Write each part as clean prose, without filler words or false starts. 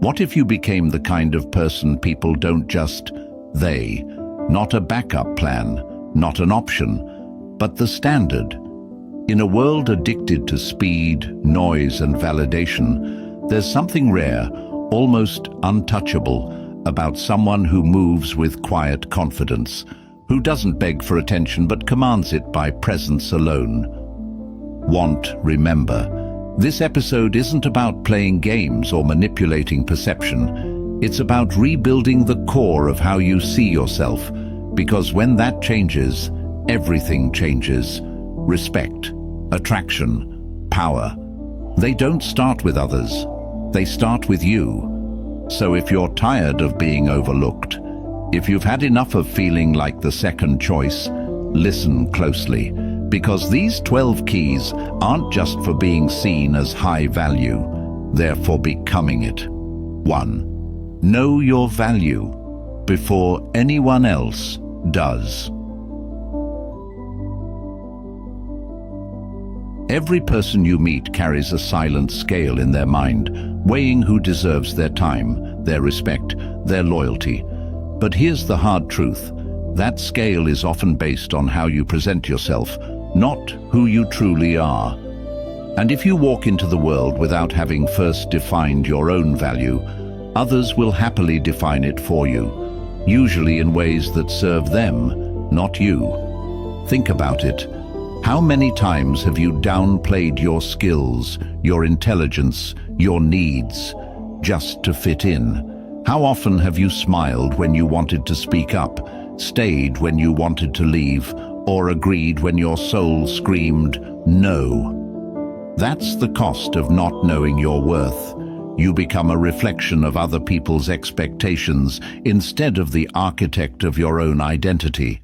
What if you became the kind of person people don't just they, not a backup plan, not an option, but the standard? In a world addicted to speed, noise, and validation, there's something rare, almost untouchable, about someone who moves with quiet confidence, who doesn't beg for attention but commands it by presence alone. Remember. This episode isn't about playing games or manipulating perception. It's about rebuilding the core of how you see yourself, because when that changes, everything changes. Respect, attraction, power. They don't start with others. They start with you. So if you're tired of being overlooked, if you've had enough of feeling like the second choice, listen closely, because these 12 keys aren't just for being seen as high value, they're for becoming it. 1. Know your value before anyone else does. Every person you meet carries a silent scale in their mind, weighing who deserves their time, their respect, their loyalty. But here's the hard truth. That scale is often based on how you present yourself, not who you truly are. And if you walk into the world without having first defined your own value, others will happily define it for you, usually in ways that serve them, not you. Think about it. How many times have you downplayed your skills, your intelligence, your needs, just to fit in? How often have you smiled when you wanted to speak up, stayed when you wanted to leave, or agreed when your soul screamed, no? That's the cost of not knowing your worth. You become a reflection of other people's expectations instead of the architect of your own identity.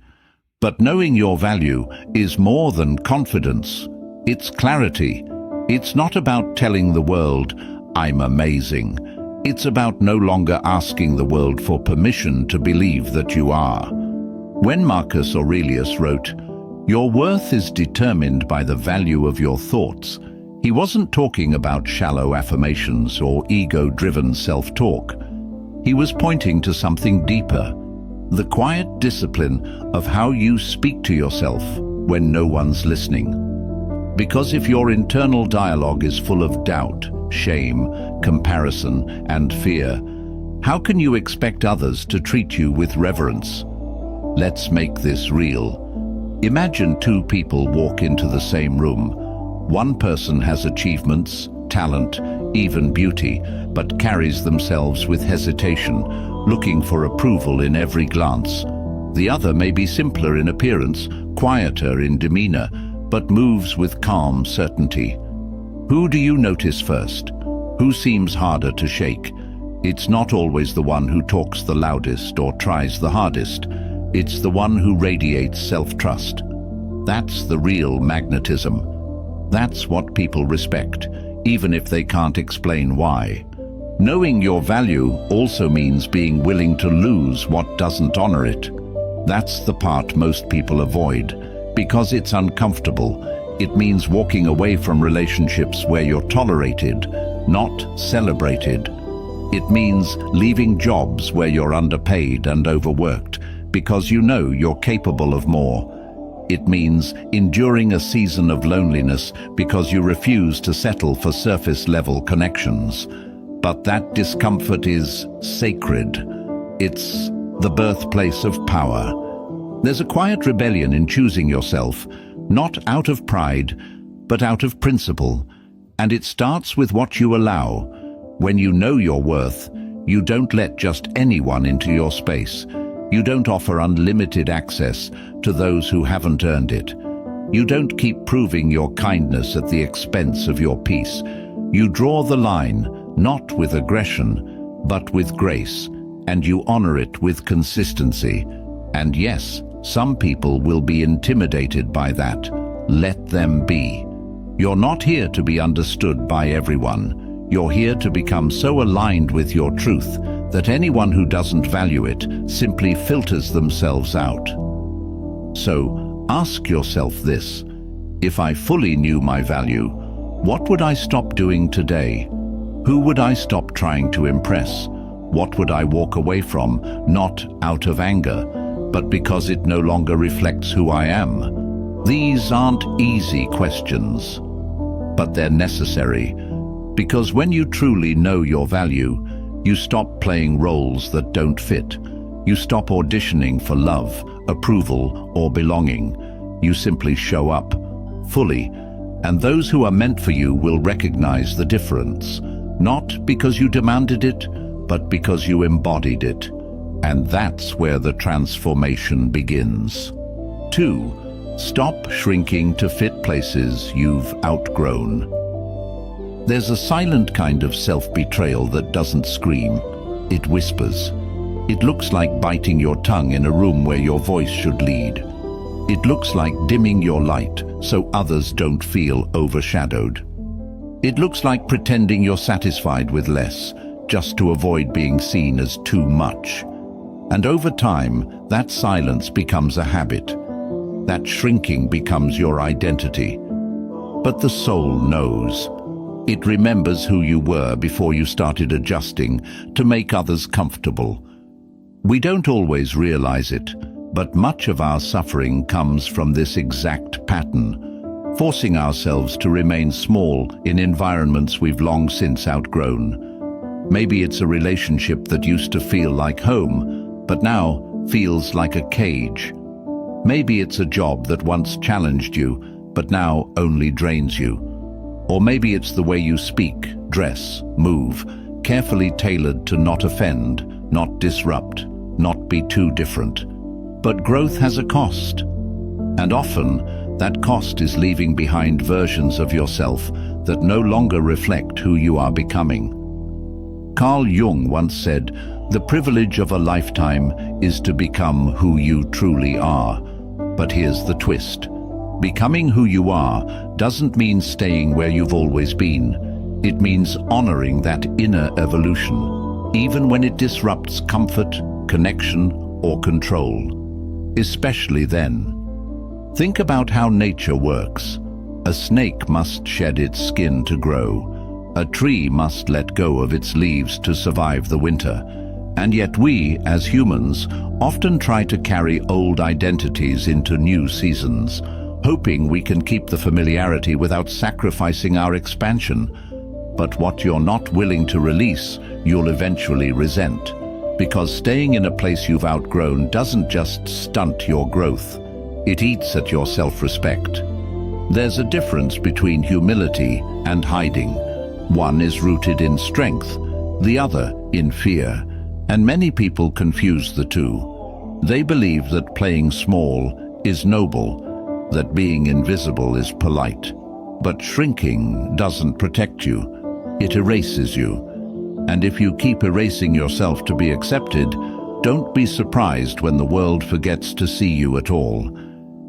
But knowing your value is more than confidence. It's clarity. It's not about telling the world, I'm amazing. It's about no longer asking the world for permission to believe that you are. When Marcus Aurelius wrote, "Your worth is determined by the value of your thoughts," he wasn't talking about shallow affirmations or ego-driven self-talk. He was pointing to something deeper, the quiet discipline of how you speak to yourself when no one's listening. Because if your internal dialogue is full of doubt, shame, comparison, and fear, how can you expect others to treat you with reverence? Let's make this real. Imagine two people walk into the same room. One person has achievements, talent, even beauty, but carries themselves with hesitation, looking for approval in every glance. The other may be simpler in appearance, quieter in demeanor, but moves with calm certainty. Who do you notice first? Who seems harder to shake? It's not always the one who talks the loudest or tries the hardest. It's the one who radiates self-trust. That's the real magnetism. That's what people respect, even if they can't explain why. Knowing your value also means being willing to lose what doesn't honor it. That's the part most people avoid, because it's uncomfortable. It means walking away from relationships where you're tolerated, not celebrated. It means leaving jobs where you're underpaid and overworked, because you know you're capable of more. It means enduring a season of loneliness because you refuse to settle for surface-level connections. But that discomfort is sacred. It's the birthplace of power. There's a quiet rebellion in choosing yourself, not out of pride, but out of principle. And it starts with what you allow. When you know your worth, you don't let just anyone into your space. You don't offer unlimited access to those who haven't earned it. You don't keep proving your kindness at the expense of your peace. You draw the line, not with aggression, but with grace, and you honor it with consistency. And yes, some people will be intimidated by that. Let them be. You're not here to be understood by everyone. You're here to become so aligned with your truth that anyone who doesn't value it simply filters themselves out. So, ask yourself this: if I fully knew my value, what would I stop doing today? Who would I stop trying to impress? What would I walk away from, not out of anger, but because it no longer reflects who I am? These aren't easy questions, but they're necessary, because when you truly know your value, you stop playing roles that don't fit. You stop auditioning for love, approval, or belonging. You simply show up, fully, and those who are meant for you will recognize the difference, not because you demanded it, but because you embodied it. And that's where the transformation begins. 2. Stop shrinking to fit places you've outgrown. There's a silent kind of self-betrayal that doesn't scream. It whispers. It looks like biting your tongue in a room where your voice should lead. It looks like dimming your light so others don't feel overshadowed. It looks like pretending you're satisfied with less, just to avoid being seen as too much. And over time, that silence becomes a habit. That shrinking becomes your identity. But the soul knows. It remembers who you were before you started adjusting to make others comfortable. We don't always realize it, but much of our suffering comes from this exact pattern, forcing ourselves to remain small in environments we've long since outgrown. Maybe it's a relationship that used to feel like home, but now feels like a cage. Maybe it's a job that once challenged you, but now only drains you. Or maybe it's the way you speak, dress, move, carefully tailored to not offend, not disrupt, not be too different. But growth has a cost. And often, that cost is leaving behind versions of yourself that no longer reflect who you are becoming. Carl Jung once said, "The privilege of a lifetime is to become who you truly are." But here's the twist. Becoming who you are doesn't mean staying where you've always been. It means honoring that inner evolution, even when it disrupts comfort, connection, or control. Especially then. Think about how nature works. A snake must shed its skin to grow. A tree must let go of its leaves to survive the winter. And yet we, as humans, often try to carry old identities into new seasons, hoping we can keep the familiarity without sacrificing our expansion. But what you're not willing to release, you'll eventually resent. Because staying in a place you've outgrown doesn't just stunt your growth, it eats at your self-respect. There's a difference between humility and hiding. One is rooted in strength, the other in fear. And many people confuse the two. They believe that playing small is noble, that being invisible is polite. But shrinking doesn't protect you, it erases you. And if you keep erasing yourself to be accepted, don't be surprised when the world forgets to see you at all.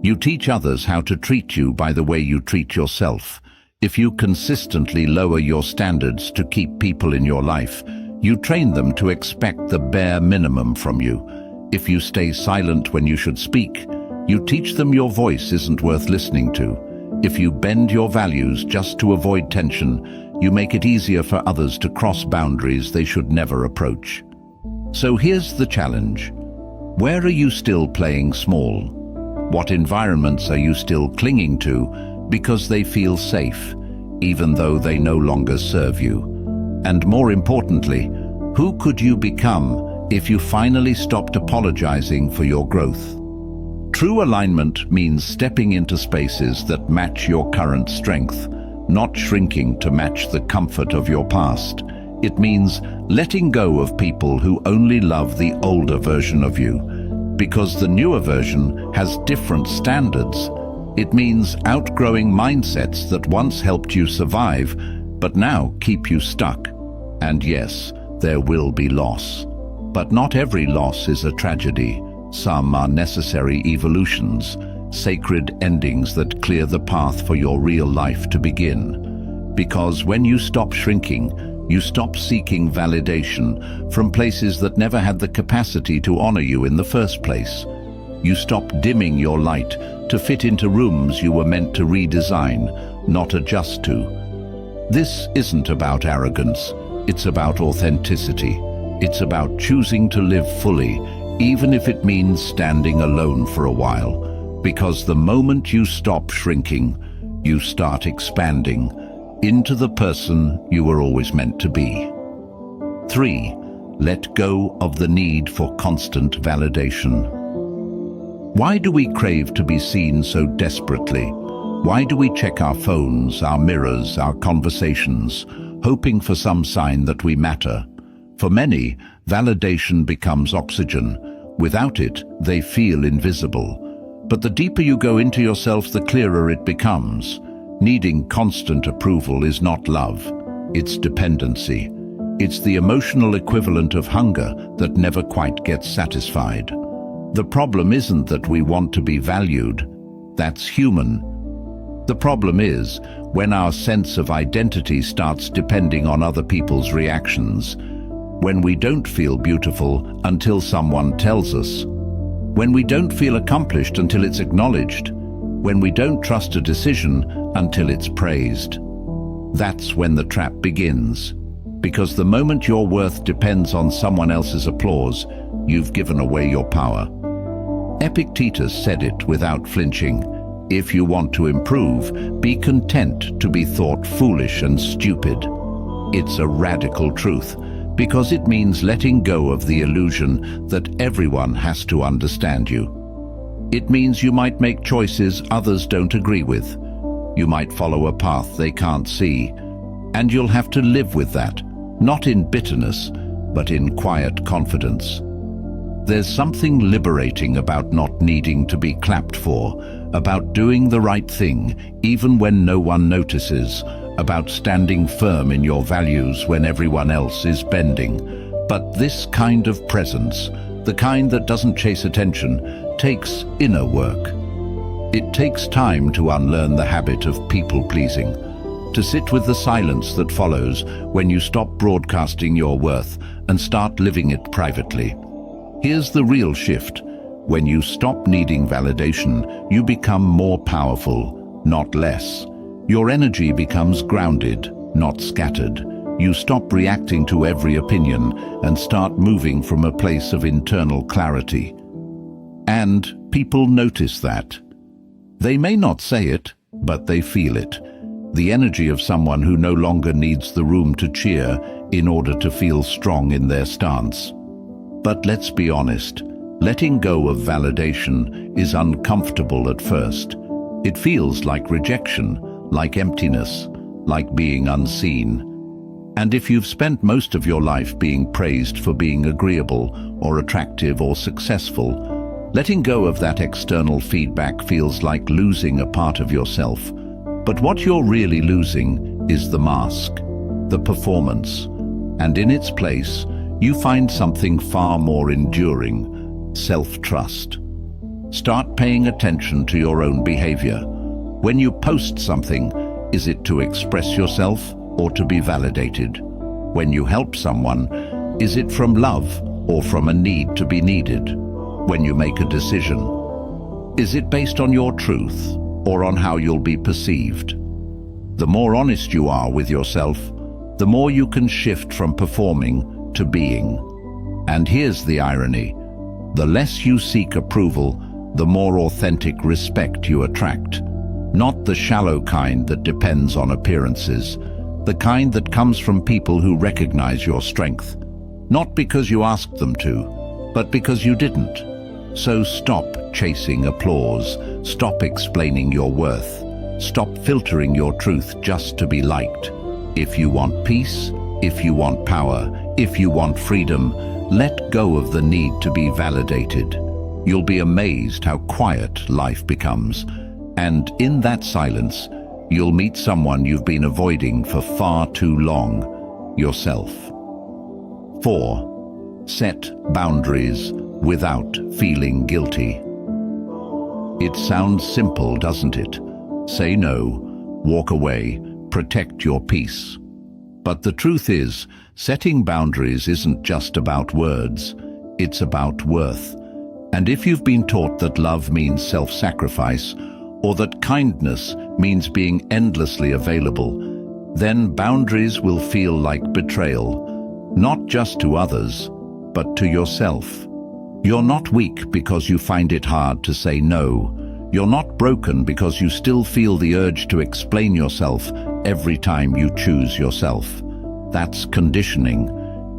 You teach others how to treat you by the way you treat yourself. If you consistently lower your standards to keep people in your life, you train them to expect the bare minimum from you. If you stay silent when you should speak, you teach them your voice isn't worth listening to. If you bend your values just to avoid tension, you make it easier for others to cross boundaries they should never approach. So here's the challenge. Where are you still playing small? What environments are you still clinging to because they feel safe, even though they no longer serve you? And more importantly, who could you become if you finally stopped apologizing for your growth? True alignment means stepping into spaces that match your current strength, not shrinking to match the comfort of your past. It means letting go of people who only love the older version of you, because the newer version has different standards. It means outgrowing mindsets that once helped you survive, but now keep you stuck. And yes, there will be loss. But not every loss is a tragedy. Some are necessary evolutions, sacred endings that clear the path for your real life to begin. Because when you stop shrinking, you stop seeking validation from places that never had the capacity to honor you in the first place. You stop dimming your light to fit into rooms you were meant to redesign, not adjust to. This isn't about arrogance. It's about authenticity. It's about choosing to live fully, even if it means standing alone for a while. Because the moment you stop shrinking, you start expanding into the person you were always meant to be. 3. Let go of the need for constant validation. Why do we crave to be seen so desperately? Why do we check our phones, our mirrors, our conversations, hoping for some sign that we matter? For many, validation becomes oxygen. Without it, they feel invisible. But the deeper you go into yourself, the clearer it becomes. Needing constant approval is not love, it's dependency. It's the emotional equivalent of hunger that never quite gets satisfied. The problem isn't that we want to be valued. That's human. The problem is when our sense of identity starts depending on other people's reactions, when we don't feel beautiful until someone tells us, when we don't feel accomplished until it's acknowledged, when we don't trust a decision until it's praised. That's when the trap begins. Because the moment your worth depends on someone else's applause, you've given away your power. Epictetus said it without flinching. If you want to improve, be content to be thought foolish and stupid. It's a radical truth, because it means letting go of the illusion that everyone has to understand you. It means you might make choices others don't agree with. You might follow a path they can't see, and you'll have to live with that, not in bitterness, but in quiet confidence. There's something liberating about not needing to be clapped for, about doing the right thing even when no one notices, about standing firm in your values when everyone else is bending. But this kind of presence, the kind that doesn't chase attention, takes inner work. It takes time to unlearn the habit of people-pleasing, to sit with the silence that follows when you stop broadcasting your worth and start living it privately. Here's the real shift. When you stop needing validation, you become more powerful, not less. Your energy becomes grounded, not scattered. You stop reacting to every opinion and start moving from a place of internal clarity. And people notice that. They may not say it, but they feel it. The energy of someone who no longer needs the room to cheer in order to feel strong in their stance. But let's be honest, letting go of validation is uncomfortable at first. It feels like rejection, like emptiness, like being unseen. And if you've spent most of your life being praised for being agreeable or attractive or successful, letting go of that external feedback feels like losing a part of yourself. But what you're really losing is the mask, the performance. And in its place, you find something far more enduring: self-trust. Start paying attention to your own behavior. When you post something, is it to express yourself or to be validated? When you help someone, is it from love or from a need to be needed? When you make a decision, is it based on your truth or on how you'll be perceived? The more honest you are with yourself, the more you can shift from performing to being. And here's the irony. The less you seek approval, the more authentic respect you attract. Not the shallow kind that depends on appearances, the kind that comes from people who recognize your strength. Not because you asked them to, but because you didn't. So stop chasing applause, stop explaining your worth, stop filtering your truth just to be liked. If you want peace, if you want power, if you want freedom, let go of the need to be validated. You'll be amazed how quiet life becomes. And in that silence, you'll meet someone you've been avoiding for far too long: yourself. 4. Set boundaries without feeling guilty. It sounds simple, doesn't it? Say no, walk away, protect your peace. But the truth is, setting boundaries isn't just about words, it's about worth. And if you've been taught that love means self-sacrifice, or that kindness means being endlessly available, then boundaries will feel like betrayal, not just to others, but to yourself. You're not weak because you find it hard to say no. You're not broken because you still feel the urge to explain yourself every time you choose yourself. That's conditioning.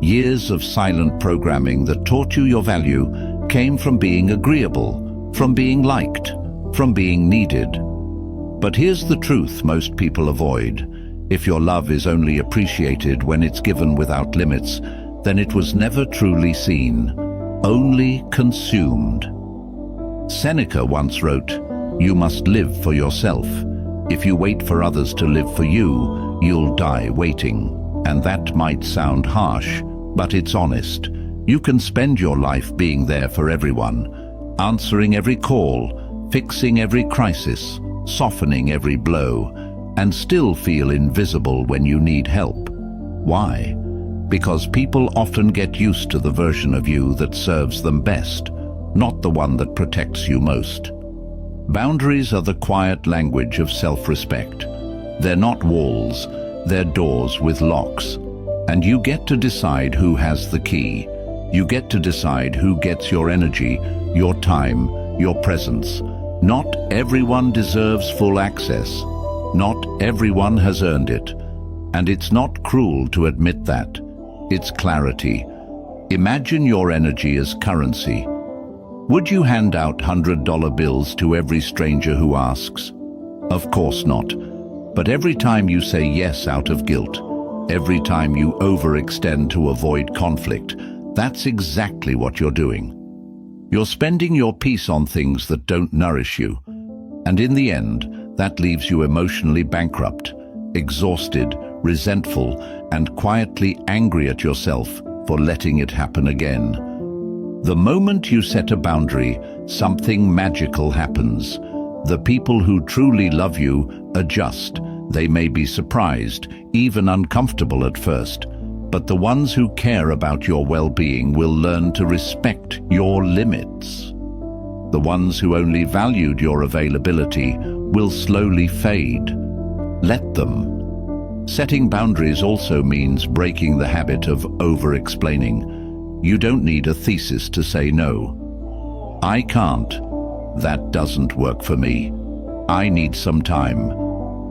Years of silent programming that taught you your value came from being agreeable, from being liked, from being needed. But here's the truth most people avoid. If your love is only appreciated when it's given without limits, then it was never truly seen, only consumed. Seneca once wrote, "You must live for yourself. If you wait for others to live for you, you'll die waiting." And that might sound harsh, but it's honest. You can spend your life being there for everyone, answering every call, fixing every crisis, softening every blow, and still feel invisible when you need help. Why? Because people often get used to the version of you that serves them best, not the one that protects you most. Boundaries are the quiet language of self-respect. They're not walls, they're doors with locks. And you get to decide who has the key. You get to decide who gets your energy, your time, your presence. Not everyone deserves full access. Not everyone has earned it. And it's not cruel to admit that. It's clarity. Imagine your energy as currency. Would you hand out $100 bills to every stranger who asks? Of course not. But every time you say yes out of guilt, every time you overextend to avoid conflict, that's exactly what you're doing. You're spending your peace on things that don't nourish you. And in the end, that leaves you emotionally bankrupt, exhausted, resentful, and quietly angry at yourself for letting it happen again. The moment you set a boundary, something magical happens. The people who truly love you adjust. They may be surprised, even uncomfortable at first, but the ones who care about your well-being will learn to respect your limits. The ones who only valued your availability will slowly fade. Let them. Setting boundaries also means breaking the habit of over-explaining. You don't need a thesis to say no. I can't. That doesn't work for me. I need some time.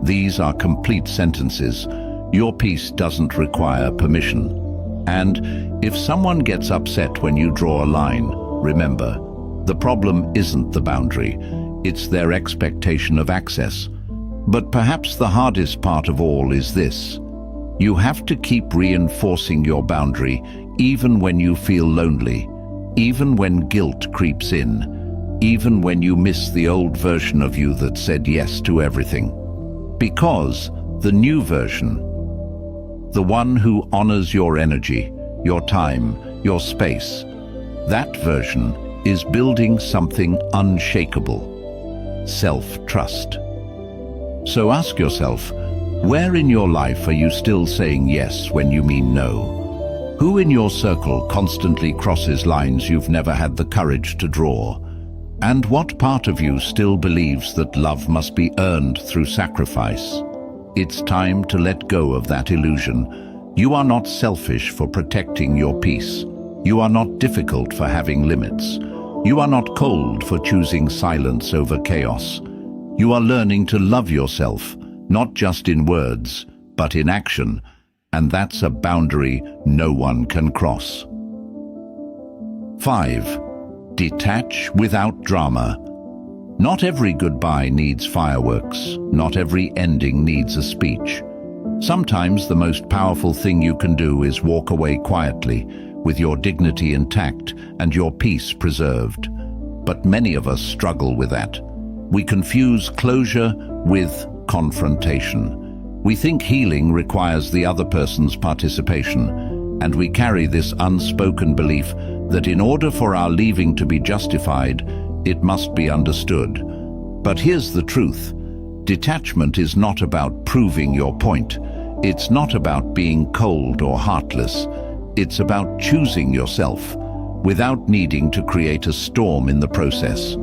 These are complete sentences. Your peace doesn't require permission. And if someone gets upset when you draw a line, remember, the problem isn't the boundary, it's their expectation of access. But perhaps the hardest part of all is this. You have to keep reinforcing your boundary even when you feel lonely, even when guilt creeps in, even when you miss the old version of you that said yes to everything. Because the new version, the one who honors your energy, your time, your space, that version is building something unshakable: self-trust. So ask yourself, where in your life are you still saying yes when you mean no? Who in your circle constantly crosses lines you've never had the courage to draw? And what part of you still believes that love must be earned through sacrifice? It's time to let go of that illusion. You are not selfish for protecting your peace. You are not difficult for having limits. You are not cold for choosing silence over chaos. You are learning to love yourself, not just in words, but in action, and that's a boundary no one can cross. 5. Detach without drama. Not every goodbye needs fireworks. Not every ending needs a speech. Sometimes the most powerful thing you can do is walk away quietly, with your dignity intact and your peace preserved. But many of us struggle with that. We confuse closure with confrontation. We think healing requires the other person's participation, and we carry this unspoken belief that in order for our leaving to be justified, it must be understood. But here's the truth. Detachment is not about proving your point. It's not about being cold or heartless. It's about choosing yourself, without needing to create a storm in the process.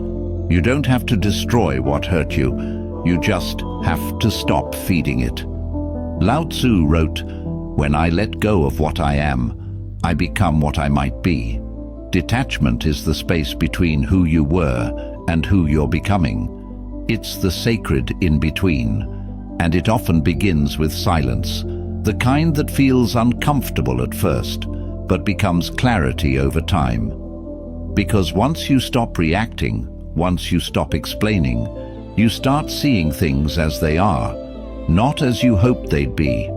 You don't have to destroy what hurt you. You just have to stop feeding it. Lao Tzu wrote, "When I let go of what I am, I become what I might be." Detachment is the space between who you were and who you're becoming. It's the sacred in between, and it often begins with silence, the kind that feels uncomfortable at first, but becomes clarity over time. Because once you stop reacting, once you stop explaining, you start seeing things as they are, not as you hoped they'd be.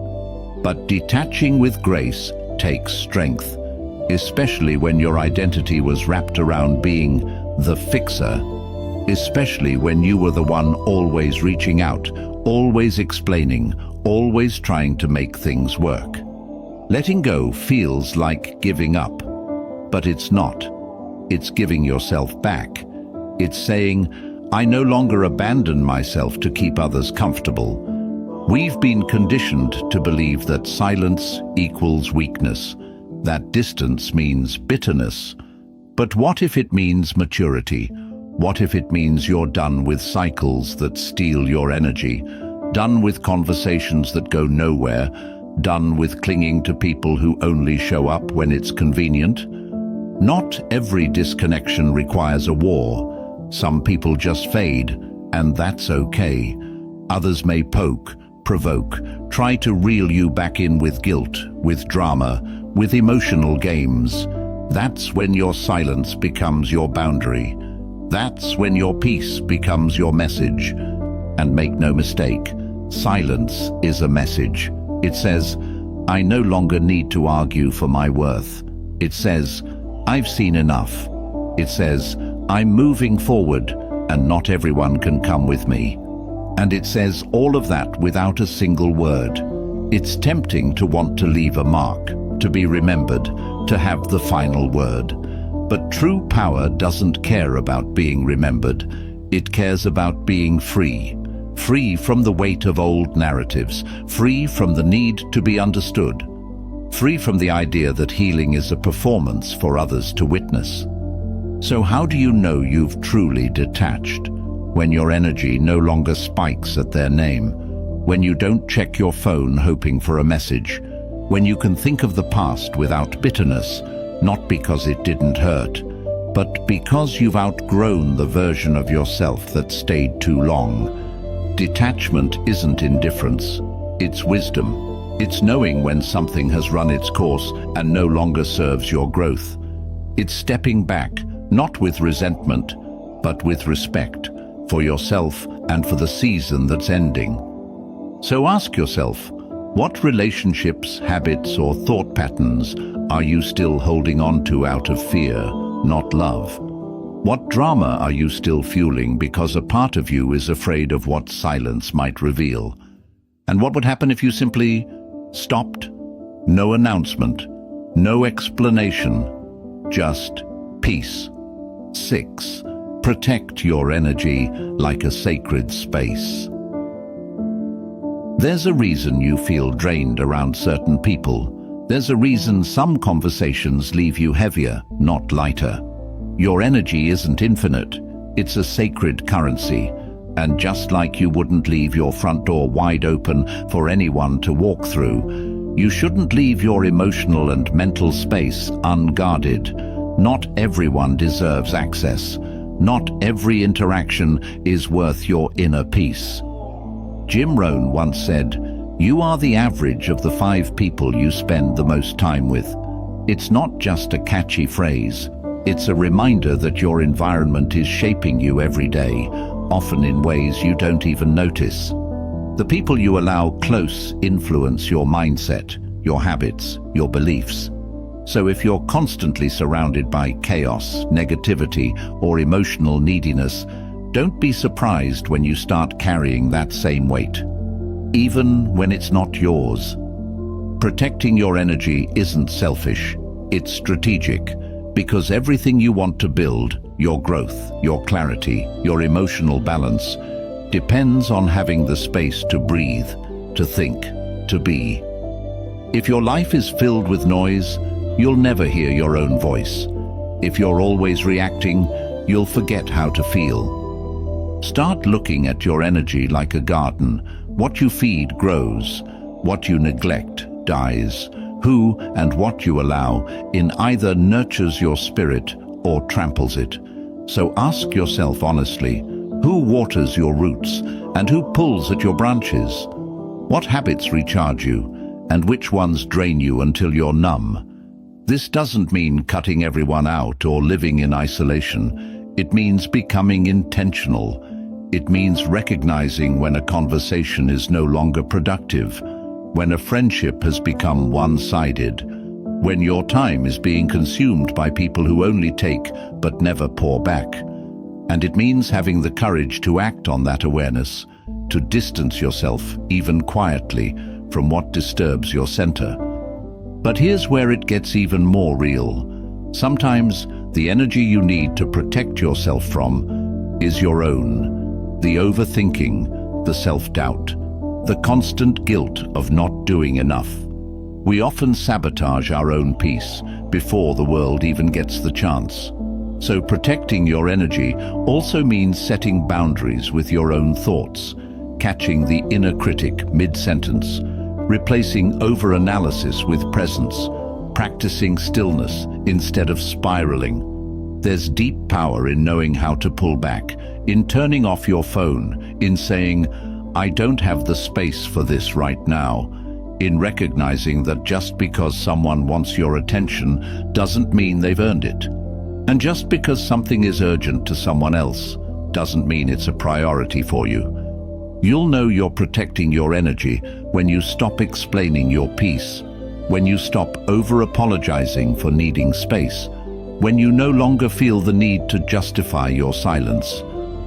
But detaching with grace takes strength, especially when your identity was wrapped around being the fixer, especially when you were the one always reaching out, always explaining, always trying to make things work. Letting go feels like giving up, but it's not. It's giving yourself back. It's saying, I no longer abandon myself to keep others comfortable. We've been conditioned to believe that silence equals weakness, that distance means bitterness. But what if it means maturity? What if it means you're done with cycles that steal your energy, done with conversations that go nowhere, done with clinging to people who only show up when it's convenient? Not every disconnection requires a war. Some people just fade, and that's okay. Others may poke, provoke, try to reel you back in with guilt, with drama, with emotional games. That's when your silence becomes your boundary. That's when your peace becomes your message. And make no mistake, silence is a message. It says, I no longer need to argue for my worth. It says, I've seen enough. It says, I'm moving forward, and not everyone can come with me. And it says all of that without a single word. It's tempting to want to leave a mark, to be remembered, to have the final word. But true power doesn't care about being remembered. It cares about being free. Free from the weight of old narratives, free from the need to be understood, free from the idea that healing is a performance for others to witness. So how do you know you've truly detached? When your energy no longer spikes at their name, when you don't check your phone hoping for a message, when you can think of the past without bitterness, not because it didn't hurt, but because you've outgrown the version of yourself that stayed too long. Detachment isn't indifference, it's wisdom. It's knowing when something has run its course and no longer serves your growth. It's stepping back, not with resentment, but with respect for yourself and for the season that's ending. So ask yourself, what relationships, habits, or thought patterns are you still holding on to out of fear, not love? What drama are you still fueling because a part of you is afraid of what silence might reveal? And what would happen if you simply stopped? No announcement, no explanation, just peace. 6. Protect your energy like a sacred space. There's a reason you feel drained around certain people. There's a reason some conversations leave you heavier, not lighter. Your energy isn't infinite, it's a sacred currency. And just like you wouldn't leave your front door wide open for anyone to walk through, you shouldn't leave your emotional and mental space unguarded. Not everyone deserves access. Not every interaction is worth your inner peace. Jim Rohn once said, "You are the average of the 5 people you spend the most time with." It's not just a catchy phrase. It's a reminder that your environment is shaping you every day, often in ways you don't even notice. The people you allow close influence your mindset, your habits, your beliefs. So if you're constantly surrounded by chaos, negativity, or emotional neediness, don't be surprised when you start carrying that same weight, even when it's not yours. Protecting your energy isn't selfish, it's strategic. Because everything you want to build, your growth, your clarity, your emotional balance, depends on having the space to breathe, to think, to be. If your life is filled with noise, you'll never hear your own voice. If you're always reacting, you'll forget how to feel. Start looking at your energy like a garden. What you feed grows. What you neglect dies. Who and what you allow in either nurtures your spirit or tramples it. So ask yourself honestly, who waters your roots and who pulls at your branches? What habits recharge you and which ones drain you until you're numb? This doesn't mean cutting everyone out or living in isolation. It means becoming intentional. It means recognizing when a conversation is no longer productive, when a friendship has become one-sided, when your time is being consumed by people who only take but never pour back. And it means having the courage to act on that awareness, to distance yourself, even quietly, from what disturbs your center. But here's where it gets even more real. Sometimes the energy you need to protect yourself from is your own. The overthinking, the self-doubt, the constant guilt of not doing enough. We often sabotage our own peace before the world even gets the chance. So protecting your energy also means setting boundaries with your own thoughts, catching the inner critic mid-sentence, replacing over-analysis with presence, practicing stillness instead of spiraling. There's deep power in knowing how to pull back, in turning off your phone, in saying, "I don't have the space for this right now," in recognizing that just because someone wants your attention doesn't mean they've earned it. And just because something is urgent to someone else doesn't mean it's a priority for you. You'll know you're protecting your energy when you stop explaining your peace, when you stop over-apologizing for needing space, when you no longer feel the need to justify your silence.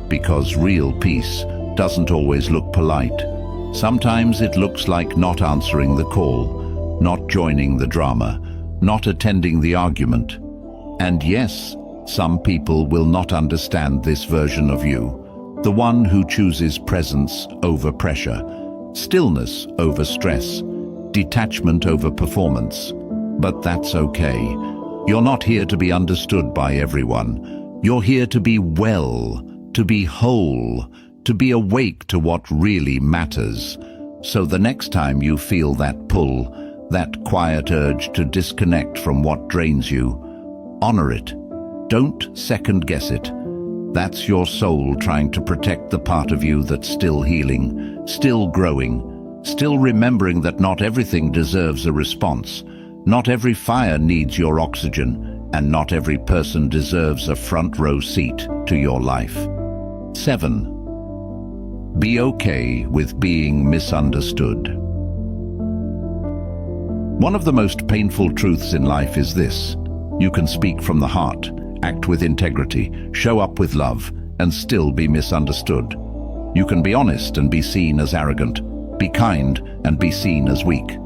Because real peace doesn't always look polite. Sometimes it looks like not answering the call, not joining the drama, not attending the argument. And yes, some people will not understand this version of you, the one who chooses presence over pressure, stillness over stress, detachment over performance. But that's okay. You're not here to be understood by everyone. You're here to be well, to be whole, to be awake to what really matters. So the next time you feel that pull, that quiet urge to disconnect from what drains you, honor it. Don't second-guess it. That's your soul trying to protect the part of you that's still healing, still growing, still remembering that not everything deserves a response. Not every fire needs your oxygen, and not every person deserves a front-row seat to your life. 7. Be okay with being misunderstood. One of the most painful truths in life is this: you can speak from the heart, act with integrity, show up with love, and still be misunderstood. You can be honest and be seen as arrogant, be kind and be seen as weak,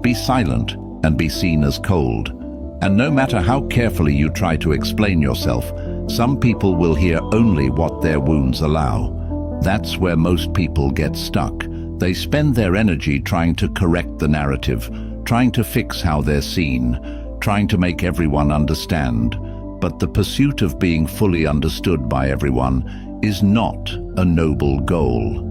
be silent and be seen as cold. And no matter how carefully you try to explain yourself, some people will hear only what their wounds allow. That's where most people get stuck. They spend their energy trying to correct the narrative, trying to fix how they're seen, trying to make everyone understand. But the pursuit of being fully understood by everyone is not a noble goal.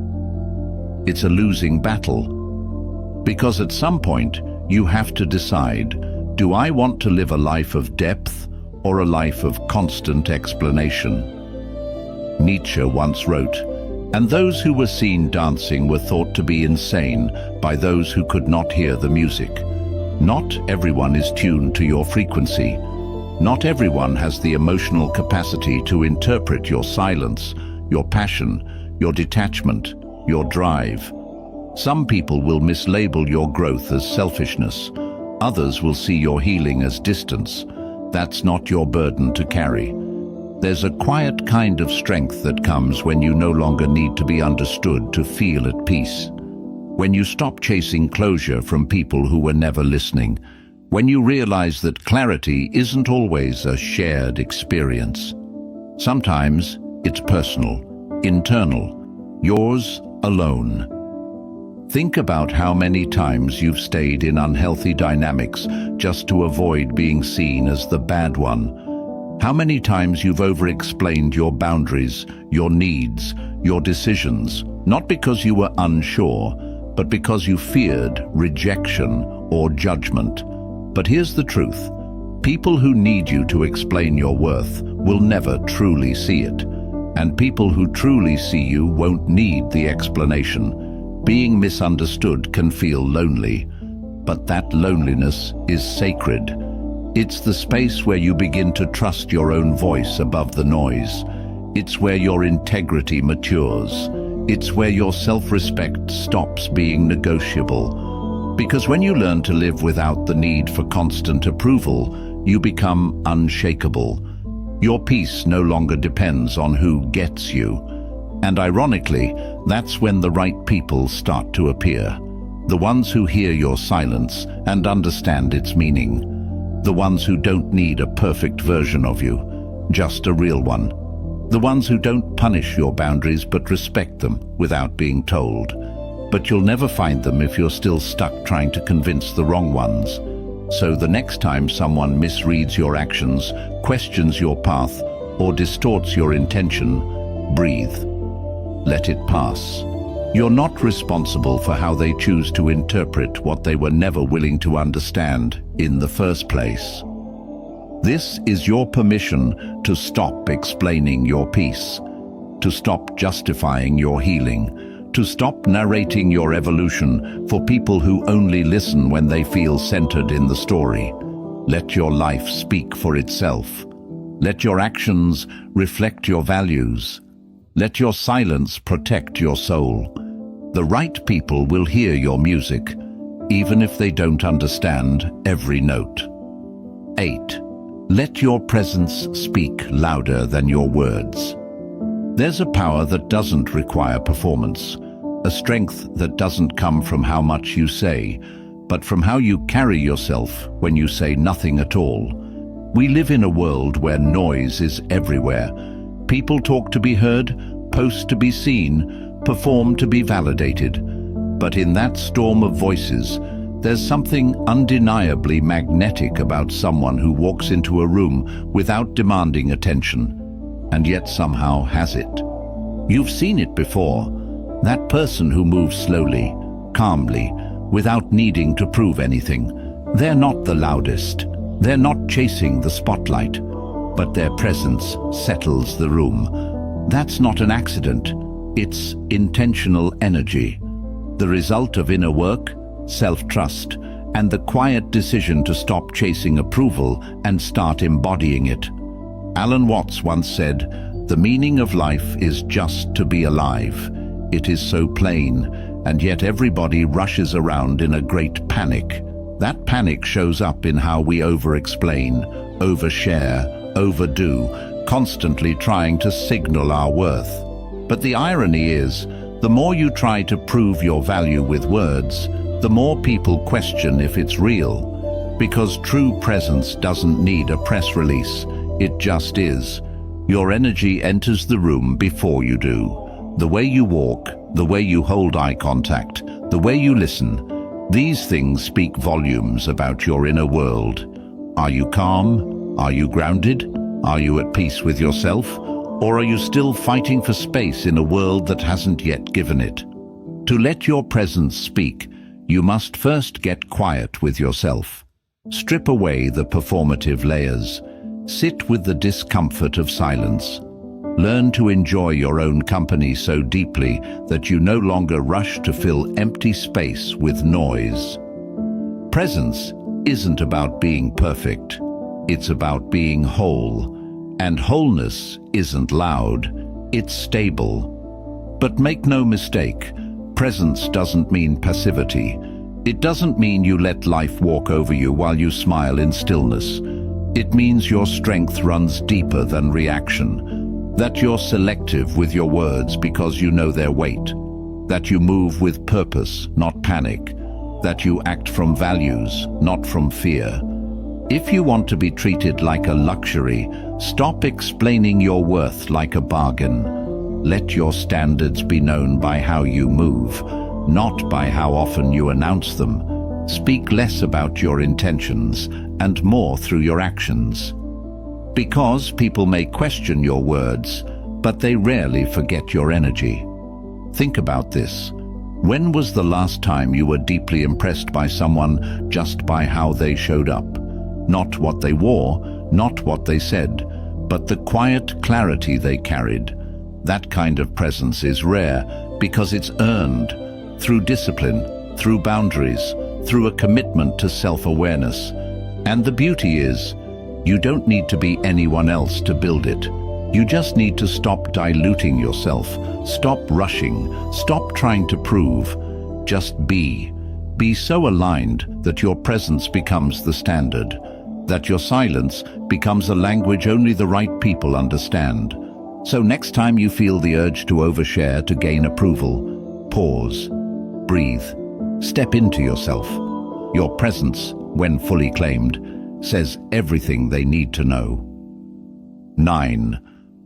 It's a losing battle. Because at some point, you have to decide, do I want to live a life of depth or a life of constant explanation? Nietzsche once wrote, "And those who were seen dancing were thought to be insane by those who could not hear the music." Not everyone is tuned to your frequency. Not everyone has the emotional capacity to interpret your silence, your passion, your detachment, your drive. Some people will mislabel your growth as selfishness. Others will see your healing as distance. That's not your burden to carry. There's a quiet kind of strength that comes when you no longer need to be understood to feel at peace. When you stop chasing closure from people who were never listening. When you realize that clarity isn't always a shared experience. Sometimes it's personal, internal, yours alone. Think about how many times you've stayed in unhealthy dynamics just to avoid being seen as the bad one. How many times you've over-explained your boundaries, your needs, your decisions, not because you were unsure, but because you feared rejection or judgment. But here's the truth. People who need you to explain your worth will never truly see it. And people who truly see you won't need the explanation. Being misunderstood can feel lonely, but that loneliness is sacred. It's the space where you begin to trust your own voice above the noise. It's where your integrity matures. It's where your self-respect stops being negotiable. Because when you learn to live without the need for constant approval, you become unshakable. Your peace no longer depends on who gets you. And ironically, that's when the right people start to appear. The ones who hear your silence and understand its meaning. The ones who don't need a perfect version of you, just a real one. The ones who don't punish your boundaries but respect them without being told. But you'll never find them if you're still stuck trying to convince the wrong ones. So the next time someone misreads your actions, questions your path, or distorts your intention, breathe. Let it pass. You're not responsible for how they choose to interpret what they were never willing to understand in the first place. This is your permission to stop explaining your peace, to stop justifying your healing, to stop narrating your evolution for people who only listen when they feel centered in the story. Let your life speak for itself. Let your actions reflect your values. Let your silence protect your soul. The right people will hear your music, even if they don't understand every note. 8. Let your presence speak louder than your words. There's a power that doesn't require performance, a strength that doesn't come from how much you say, but from how you carry yourself when you say nothing at all. We live in a world where noise is everywhere. People talk to be heard, post to be seen, perform to be validated. But in that storm of voices, there's something undeniably magnetic about someone who walks into a room without demanding attention, and yet somehow has it. You've seen it before. That person who moves slowly, calmly, without needing to prove anything. They're not the loudest. They're not chasing the spotlight, but their presence settles the room. That's not an accident. It's intentional energy, the result of inner work, self-trust, and the quiet decision to stop chasing approval and start embodying it. Alan Watts once said, "The meaning of life is just to be alive." It is so plain, and yet everybody rushes around in a great panic. That panic shows up in how we over-explain, overshare, overdo, constantly trying to signal our worth. But the irony is, the more you try to prove your value with words, the more people question if it's real. Because true presence doesn't need a press release, it just is. Your energy enters the room before you do. The way you walk, the way you hold eye contact, the way you listen, these things speak volumes about your inner world. Are you calm? Are you grounded? Are you at peace with yourself? Or are you still fighting for space in a world that hasn't yet given it? To let your presence speak, you must first get quiet with yourself. Strip away the performative layers. Sit with the discomfort of silence. Learn to enjoy your own company so deeply that you no longer rush to fill empty space with noise. Presence isn't about being perfect. It's about being whole. And wholeness isn't loud. It's stable. But make no mistake, presence doesn't mean passivity. It doesn't mean you let life walk over you while you smile in stillness. It means your strength runs deeper than reaction. That you're selective with your words because you know their weight. That you move with purpose, not panic. That you act from values, not from fear. If you want to be treated like a luxury, stop explaining your worth like a bargain. Let your standards be known by how you move, not by how often you announce them. Speak less about your intentions and more through your actions. Because people may question your words, but they rarely forget your energy. Think about this. When was the last time you were deeply impressed by someone just by how they showed up? Not what they wore, not what they said, but the quiet clarity they carried. That kind of presence is rare because it's earned through discipline, through boundaries, through a commitment to self-awareness. And the beauty is, you don't need to be anyone else to build it. You just need to stop diluting yourself, stop rushing, stop trying to prove. Just be. Be so aligned that your presence becomes the standard, that your silence becomes a language only the right people understand. So next time you feel the urge to overshare to gain approval, pause, breathe, step into yourself. Your presence, when fully claimed, says everything they need to know. 9.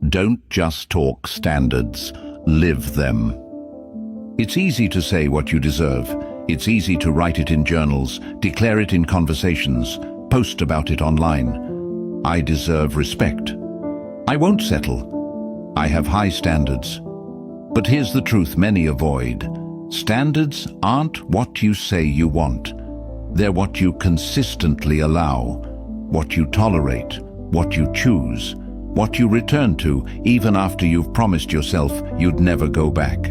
Don't just talk standards, live them. It's easy to say what you deserve. It's easy to write it in journals, declare it in conversations, post about it online. I deserve respect. I won't settle. I have high standards. But here's the truth many avoid. Standards aren't what you say you want. They're what you consistently allow, what you tolerate, what you choose, what you return to even after you've promised yourself you'd never go back.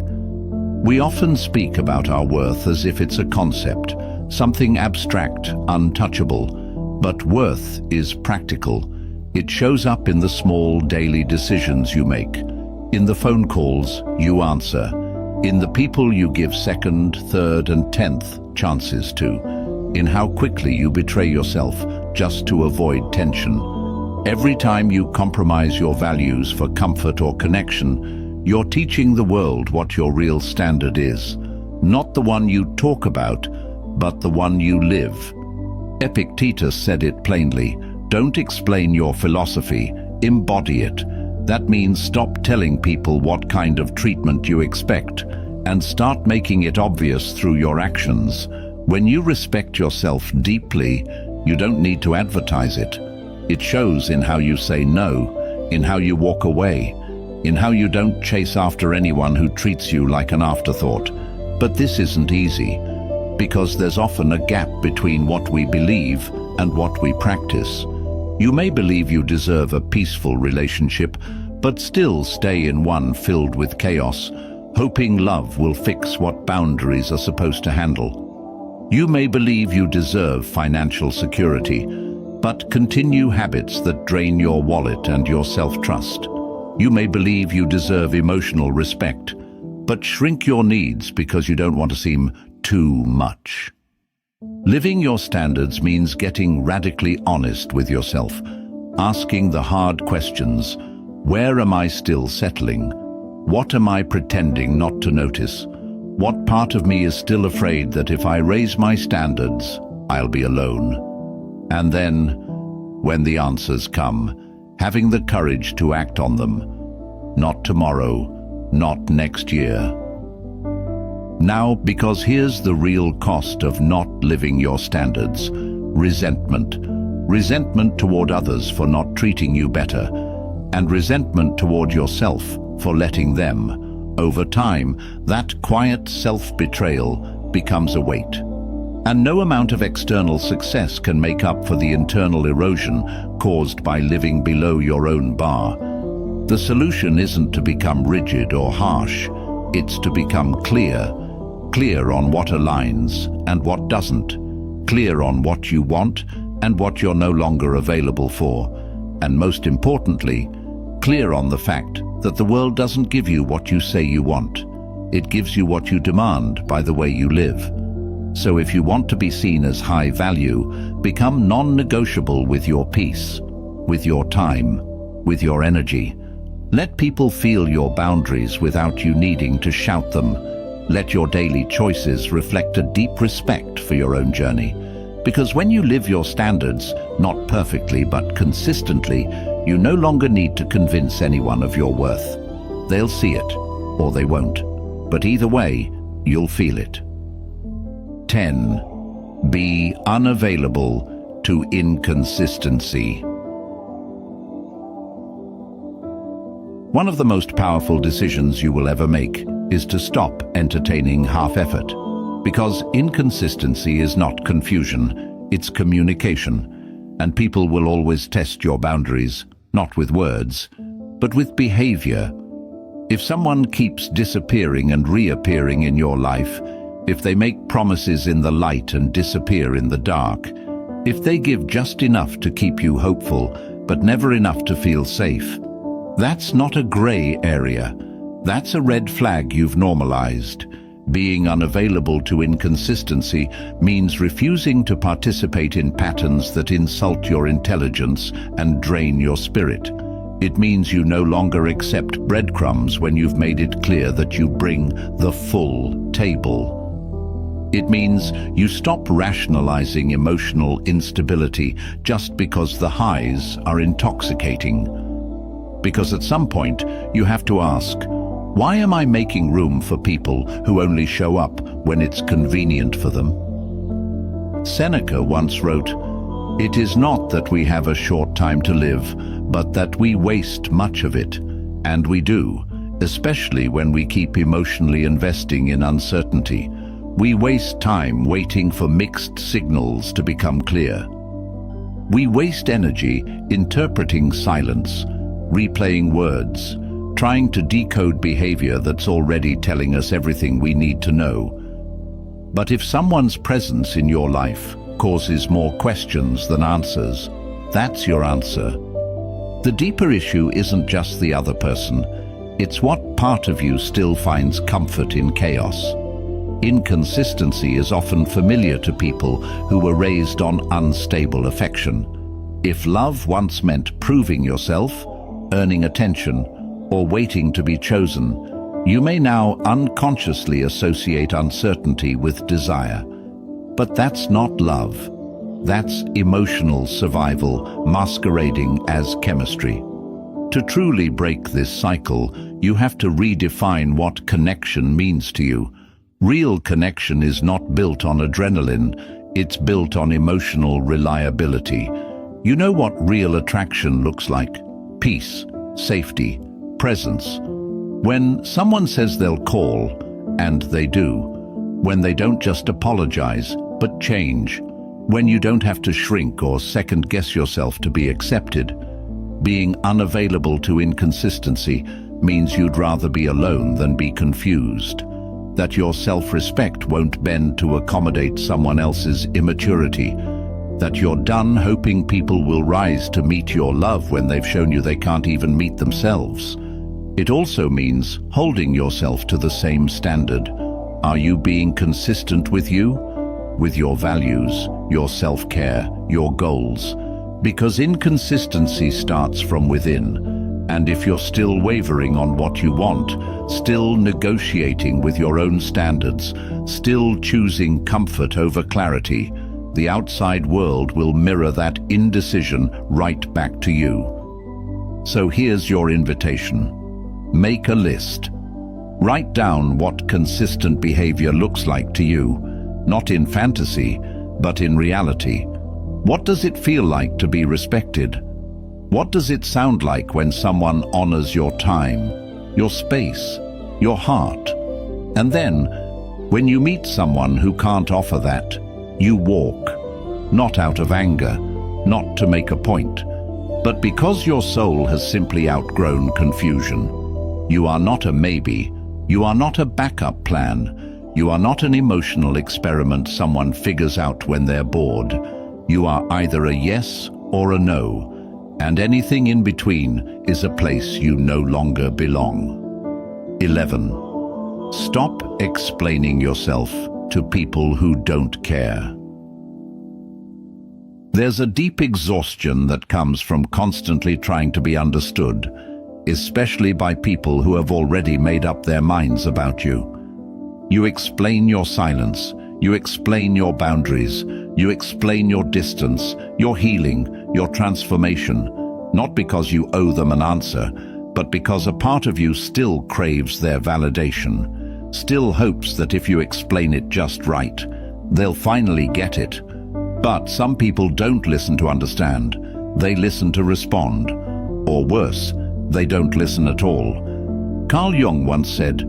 We often speak about our worth as if it's a concept, something abstract, untouchable. But worth is practical. It shows up in the small daily decisions you make, in the phone calls you answer, in the people you give second, third, and 10th chances to, in how quickly you betray yourself just to avoid tension. Every time you compromise your values for comfort or connection, you're teaching the world what your real standard is. Not the one you talk about, but the one you live. Epictetus said it plainly, don't explain your philosophy, embody it. That means stop telling people what kind of treatment you expect and start making it obvious through your actions. When you respect yourself deeply, you don't need to advertise it. It shows in how you say no, in how you walk away, in how you don't chase after anyone who treats you like an afterthought. But this isn't easy, because there's often a gap between what we believe and what we practice. You may believe you deserve a peaceful relationship, but still stay in one filled with chaos, hoping love will fix what boundaries are supposed to handle. You may believe you deserve financial security, but continue habits that drain your wallet and your self-trust. You may believe you deserve emotional respect, but shrink your needs because you don't want to seem too much. Living your standards means getting radically honest with yourself, asking the hard questions. Where am I still settling? What am I pretending not to notice? What part of me is still afraid that if I raise my standards, I'll be alone? And then, when the answers come, having the courage to act on them. Not tomorrow, not next year. Now, because here's the real cost of not living your standards: resentment. Resentment toward others for not treating you better, and resentment toward yourself for letting them. Over time, that quiet self-betrayal becomes a weight. And no amount of external success can make up for the internal erosion caused by living below your own bar. The solution isn't to become rigid or harsh, it's to become clear. Clear on what aligns and what doesn't. Clear on what you want and what you're no longer available for. And most importantly, clear on the fact that the world doesn't give you what you say you want. It gives you what you demand by the way you live. So if you want to be seen as high value, become non-negotiable with your peace, with your time, with your energy. Let people feel your boundaries without you needing to shout them. Let your daily choices reflect a deep respect for your own journey. Because when you live your standards, not perfectly but consistently, you no longer need to convince anyone of your worth. They'll see it, or they won't. But either way, you'll feel it. 10. Be unavailable to inconsistency. One of the most powerful decisions you will ever make is to stop entertaining half-effort. Because inconsistency is not confusion, it's communication. And people will always test your boundaries, not with words, but with behavior. If someone keeps disappearing and reappearing in your life, if they make promises in the light and disappear in the dark, if they give just enough to keep you hopeful, but never enough to feel safe, that's not a gray area. That's a red flag you've normalized. Being unavailable to inconsistency means refusing to participate in patterns that insult your intelligence and drain your spirit. It means you no longer accept breadcrumbs when you've made it clear that you bring the full table. It means you stop rationalizing emotional instability just because the highs are intoxicating. Because at some point, you have to ask, why am I making room for people who only show up when it's convenient for them? Seneca once wrote, "It is not that we have a short time to live, but that we waste much of it." And we do, especially when we keep emotionally investing in uncertainty. We waste time waiting for mixed signals to become clear. We waste energy interpreting silence, replaying words, trying to decode behavior that's already telling us everything we need to know. But if someone's presence in your life causes more questions than answers, that's your answer. The deeper issue isn't just the other person, it's what part of you still finds comfort in chaos. Inconsistency is often familiar to people who were raised on unstable affection. If love once meant proving yourself, earning attention, or waiting to be chosen, you may now unconsciously associate uncertainty with desire. But that's not love. That's emotional survival masquerading as chemistry. To truly break this cycle, you have to redefine what connection means to you. Real connection is not built on adrenaline, it's built on emotional reliability. You know what real attraction looks like? Peace, safety, presence. When someone says they'll call, and they do. When they don't just apologize, but change. When you don't have to shrink or second-guess yourself to be accepted. Being unavailable to inconsistency means you'd rather be alone than be confused. That your self-respect won't bend to accommodate someone else's immaturity. That you're done hoping people will rise to meet your love when they've shown you they can't even meet themselves. It also means holding yourself to the same standard. Are you being consistent with you? With your values, your self-care, your goals? Because inconsistency starts from within. And if you're still wavering on what you want, still negotiating with your own standards, still choosing comfort over clarity, the outside world will mirror that indecision right back to you. So here's your invitation. Make a list. Write down what consistent behavior looks like to you, not in fantasy, but in reality. What does it feel like to be respected? What does it sound like when someone honors your time, your space, your heart? And then, when you meet someone who can't offer that, you walk, not out of anger, not to make a point, but because your soul has simply outgrown confusion. You are not a maybe, you are not a backup plan, you are not an emotional experiment someone figures out when they're bored. You are either a yes or a no, and anything in between is a place you no longer belong. 11. Stop explaining yourself to people who don't care. There's a deep exhaustion that comes from constantly trying to be understood, especially by people who have already made up their minds about you. You explain your silence, you explain your boundaries, you explain your distance, your healing, your transformation, not because you owe them an answer, but because a part of you still craves their validation, still hopes that if you explain it just right, they'll finally get it. But some people don't listen to understand, they listen to respond. Or worse, they don't listen at all. Carl Jung once said,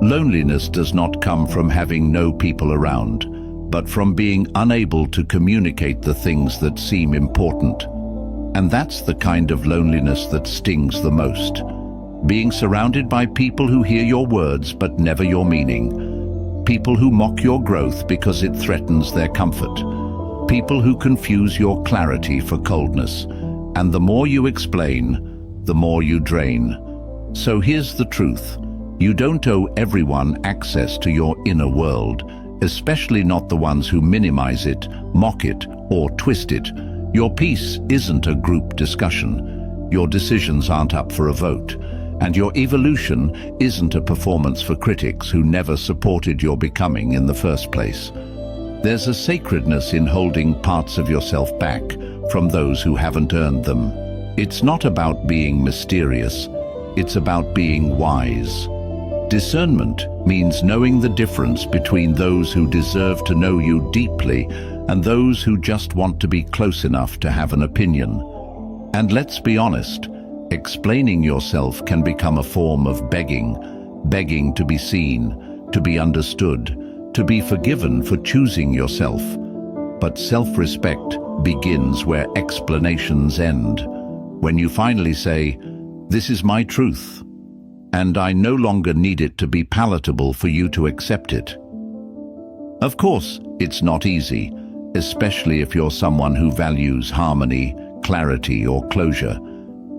Loneliness does not come from having no people around, but from being unable to communicate the things that seem important. And that's the kind of loneliness that stings the most. Being surrounded by people who hear your words but never your meaning. People who mock your growth because it threatens their comfort. People who confuse your clarity for coldness. And the more you explain, the more you drain. So here's the truth. You don't owe everyone access to your inner world, especially not the ones who minimize it, mock it, or twist it. Your peace isn't a group discussion. Your decisions aren't up for a vote. And your evolution isn't a performance for critics who never supported your becoming in the first place. There's a sacredness in holding parts of yourself back from those who haven't earned them. It's not about being mysterious. It's about being wise. Discernment means knowing the difference between those who deserve to know you deeply and those who just want to be close enough to have an opinion. And let's be honest, explaining yourself can become a form of begging to be seen, to be understood, to be forgiven for choosing yourself. But self-respect begins where explanations end. When you finally say, "This is my truth, and I no longer need it to be palatable for you to accept it." Of course, it's not easy, especially if you're someone who values harmony, clarity, or closure.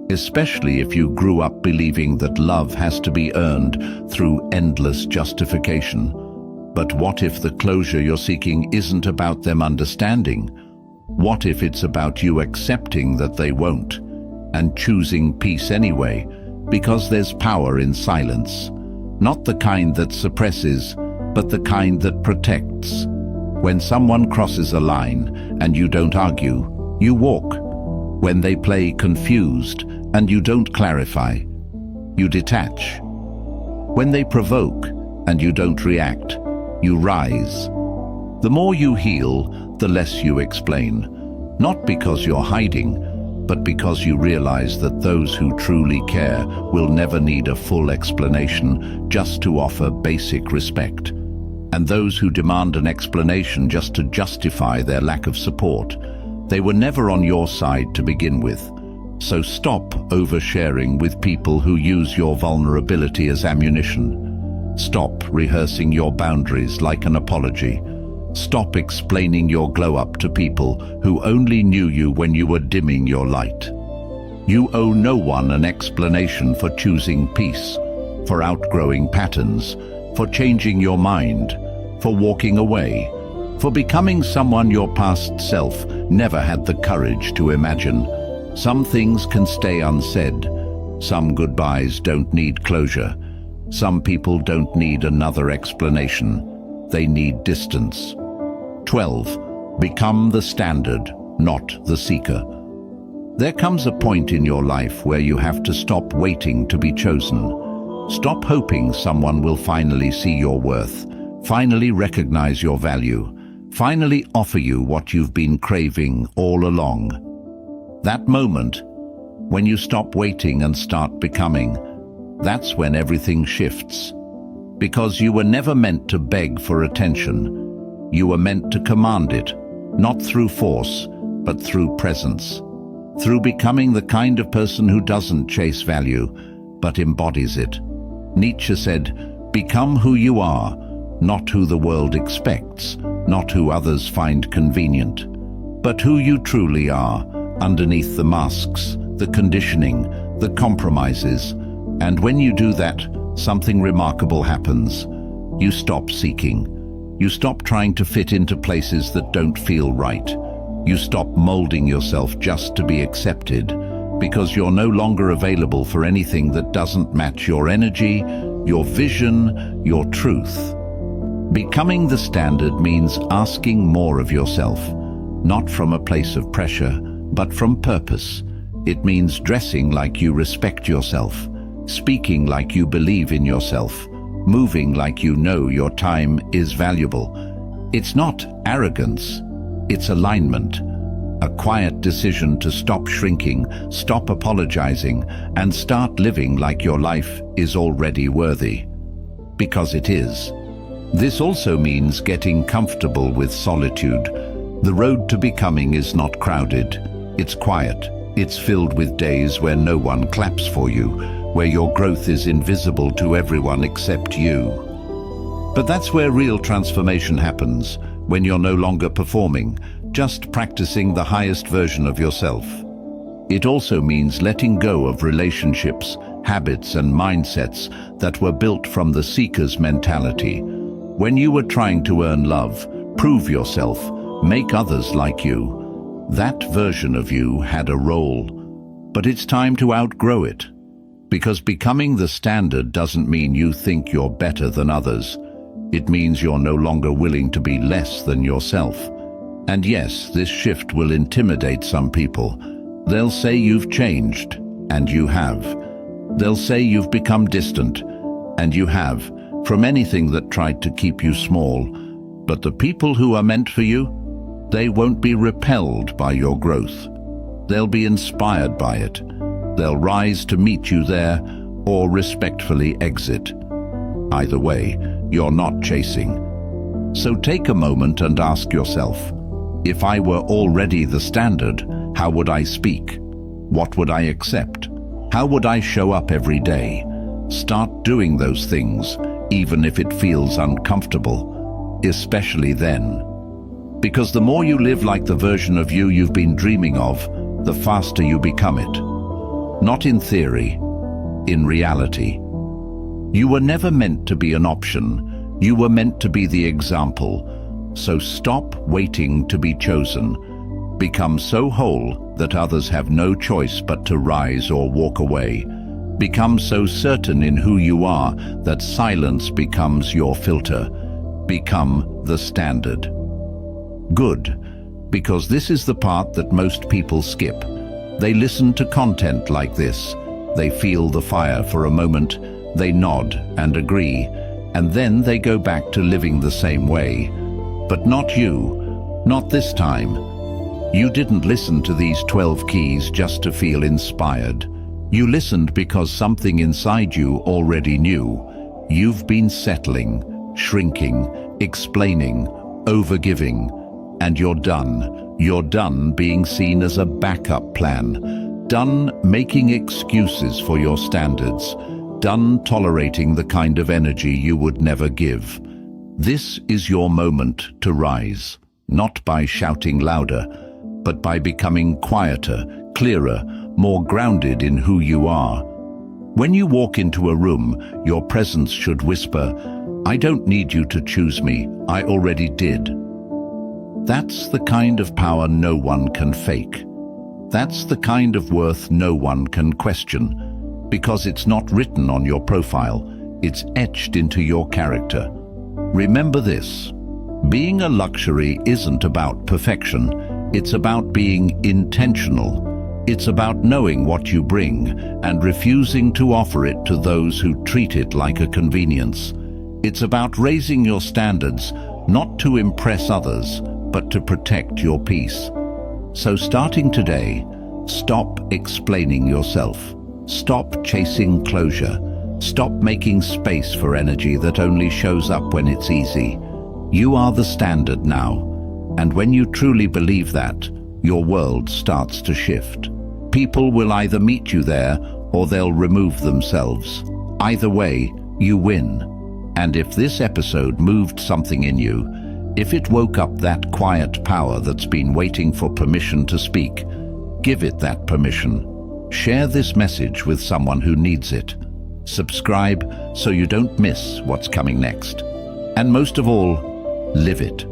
Especially if you grew up believing that love has to be earned through endless justification. But what if the closure you're seeking isn't about them understanding? What if it's about you accepting that they won't, and choosing peace anyway? Because there's power in silence. Not the kind that suppresses, but the kind that protects. When someone crosses a line and you don't argue, you walk. When they play confused and you don't clarify, you detach. When they provoke and you don't react, you rise. The more you heal, the less you explain. Not because you're hiding, but because you realize that those who truly care will never need a full explanation just to offer basic respect. And those who demand an explanation just to justify their lack of support, they were never on your side to begin with. So stop oversharing with people who use your vulnerability as ammunition. Stop rehearsing your boundaries like an apology. Stop explaining your glow-up to people who only knew you when you were dimming your light. You owe no one an explanation for choosing peace, for outgrowing patterns, for changing your mind, for walking away, for becoming someone your past self never had the courage to imagine. Some things can stay unsaid. Some goodbyes don't need closure. Some people don't need another explanation. They need distance. 12. Become the standard, not the seeker. There comes a point in your life where you have to stop waiting to be chosen. Stop hoping someone will finally see your worth, finally recognize your value, finally offer you what you've been craving all along. That moment, when you stop waiting and start becoming, that's when everything shifts. Because you were never meant to beg for attention. You were meant to command it, not through force, but through presence. Through becoming the kind of person who doesn't chase value, but embodies it. Nietzsche said, "Become who you are, not who the world expects, not who others find convenient, but who you truly are, underneath the masks, the conditioning, the compromises." And when you do that, something remarkable happens. You stop seeking. You stop trying to fit into places that don't feel right. You stop molding yourself just to be accepted, because you're no longer available for anything that doesn't match your energy, your vision, your truth. Becoming the standard means asking more of yourself, not from a place of pressure, but from purpose. It means dressing like you respect yourself, speaking like you believe in yourself, moving like you know your time is valuable. It's not arrogance, it's alignment. A quiet decision to stop shrinking, stop apologizing, and start living like your life is already worthy. because it is. This also means getting comfortable with solitude. The road to becoming is not crowded. It's quiet. It's filled with days where no one claps for you, where your growth is invisible to everyone except you. But that's where real transformation happens, when you're no longer performing, just practicing the highest version of yourself. It also means letting go of relationships, habits, and mindsets that were built from the seeker's mentality. When you were trying to earn love, prove yourself, make others like you, that version of you had a role. But it's time to outgrow it. Because becoming the standard doesn't mean you think you're better than others. It means you're no longer willing to be less than yourself. And yes, this shift will intimidate some people. They'll say you've changed, and you have. They'll say you've become distant, and you have, from anything that tried to keep you small. But the people who are meant for you, they won't be repelled by your growth. They'll be inspired by it. They'll rise to meet you there, or respectfully exit. Either way, you're not chasing. So take a moment and ask yourself, if I were already the standard, how would I speak? What would I accept? How would I show up every day? Start doing those things, even if it feels uncomfortable, especially then. Because the more you live like the version of you you've been dreaming of, the faster you become it. Not in theory, in reality. You were never meant to be an option. You were meant to be the example. So stop waiting to be chosen. Become so whole that others have no choice but to rise or walk away. Become so certain in who you are that silence becomes your filter. Become the standard. Good, because this is the part that most people skip. They listen to content like this. They feel the fire for a moment. They nod and agree, and then they go back to living the same way. But not you, not this time. You didn't listen to these 12 keys just to feel inspired. You listened because something inside you already knew. You've been settling, shrinking, explaining, overgiving, and you're done. You're done being seen as a backup plan. Done making excuses for your standards. Done tolerating the kind of energy you would never give. This is your moment to rise, not by shouting louder, but by becoming quieter, clearer, more grounded in who you are. When you walk into a room, your presence should whisper, "I don't need you to choose me, I already did." That's the kind of power no one can fake. That's the kind of worth no one can question, because it's not written on your profile, it's etched into your character. Remember this, being a luxury isn't about perfection, it's about being intentional. It's about knowing what you bring and refusing to offer it to those who treat it like a convenience. It's about raising your standards, not to impress others, but to protect your peace. So starting today, stop explaining yourself. Stop chasing closure. Stop making space for energy that only shows up when it's easy. You are the standard now, and when you truly believe that, your world starts to shift. People will either meet you there or they'll remove themselves. Either way, you win. And if this episode moved something in you, if it woke up that quiet power that's been waiting for permission to speak, give it that permission. Share this message with someone who needs it. Subscribe so you don't miss what's coming next. And most of all, live it.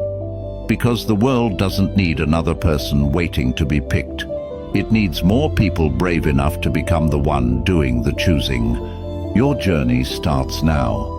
Because the world doesn't need another person waiting to be picked. It needs more people brave enough to become the one doing the choosing. Your journey starts now.